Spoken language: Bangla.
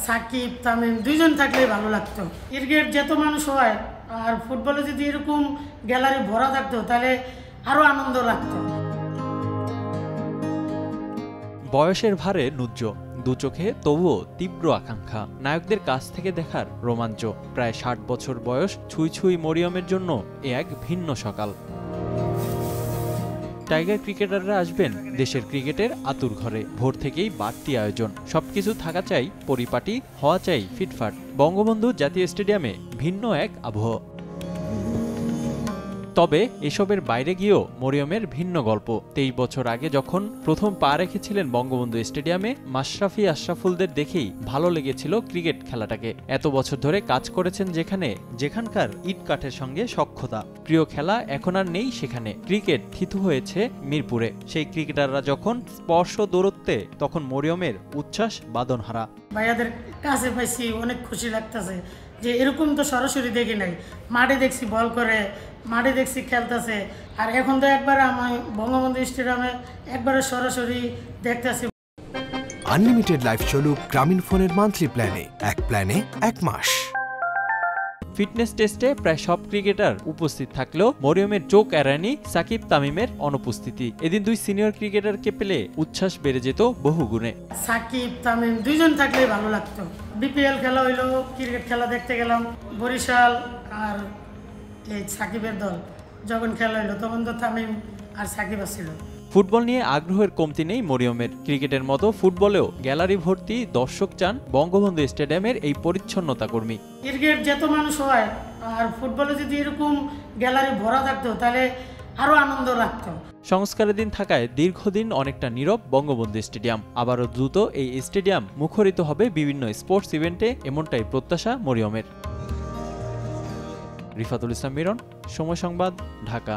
সাকিব তামিম দুইজন থাকলেই ভালো লাগতো। ক্রিকেট যত মানুষ হয় আর ফুটবলে যদি এরকম গ্যালারি ভরা থাকতো তাহলে আরো আনন্দ লাগতো। বয়সের ভারে নুজ্জ, দু চোখে তবুও তীব্র আকাঙ্ক্ষা, নায়কদের কাছ থেকে দেখার রোমাঞ্চ। প্রায় ৬০ বছর বয়স ছুঁই ছুঁই মরিয়মের জন্য এ এক ভিন্ন সকাল। টাইগার ক্রিকেটাররা আসবেন দেশের ক্রিকেটের আতুর ঘরে। ভোর থেকেই বাড়তি আয়োজন, সবকিছু থাকা চাই পরিপাটি, হওয়া চাই ফিটফাট। বঙ্গবন্ধু জাতীয় স্টেডিয়ামে ভিন্ন এক আবহ। তবে এসবের বাইরে গিয়েও মরিয়মের ভিন্ন গল্প। ২৩ বছর আগে যখন প্রথম পা রেখেছিলেন বঙ্গবন্ধু স্টেডিয়ামে, মাশরাফি আশরাফুলদের দেখেই ভালো লেগেছিল ক্রিকেট খেলাটাকে। এত বছর ধরে কাজ করেছেন যেখানকার ইট কাঠের সঙ্গে সখ্যতা। প্রিয় খেলা এখন আর নেই সেখানে, ক্রিকেট থিতু হয়েছে মিরপুরে। সেই ক্রিকেটাররা যখন স্পর্শ দূরত্বে, তখন মরিয়মের উচ্ছ্বাস বাদনহারা। ভাইয়াদের কাছে পাইছি, অনেক খুশি লাগতেছে যে এরকম তো সরাসরি দেখি নাই। মাঠে দেখছি বল করে, মাঠে দেখছি খেলতেছে, আর এখন তো একবার আমি বঙ্গবন্ধু স্টেডিয়ামে একবারে সরাসরি দেখতেছি। আনলিমিটেড লাইফ চলুক গ্রামীণ ফোনের মান্থলি প্ল্যানে, এক প্ল্যানে ১ মাস। ফিটনেস টেস্টে প্রায় সব ক্রিকেটার উপস্থিত থাকলেও মরিয়মের চোখ এড়ায়নি সাকিব তামিমের অনুপস্থিতি। এদিন দুই সিনিয়র ক্রিকেটারকে পেলে উচ্ছ্বাস বেড়ে যেত বহু গুণে। সাকিব তামিম দুইজন থাকলেই ভালো লাগতো। বিপিএল খেলা হইলো, ক্রিকেট খেলা দেখতে গেলাম বরিশাল, আর এই সাকিবের দল যখন খেলা হইলো তখন তো তামিম আর সাকিব আসছিল। ফুটবল নিয়ে আগ্রহের কমতি নেই মরিয়মের। ক্রিকেটের মতো ফুটবলেও গ্যালারি ভর্তি দর্শক চান বঙ্গবন্ধু স্টেডিয়ামের এই পরিচ্ছন্নতা কর্মী। ক্রিকেট যত মানুষ হয় আর ফুটবলে যদি এরকম গ্যালারি ভরা থাকতো তাহলে আরো আনন্দ লাগতো। সংস্কারের দিন থাকায় দীর্ঘদিন অনেকটা নীরব বঙ্গবন্ধু স্টেডিয়াম। আবারও দ্রুত এই স্টেডিয়াম মুখরিত হবে বিভিন্ন স্পোর্টস ইভেন্টে, এমনটাই প্রত্যাশা মরিয়মের। রিফাতুল ইসলাম মিরন, সময় সংবাদ, ঢাকা।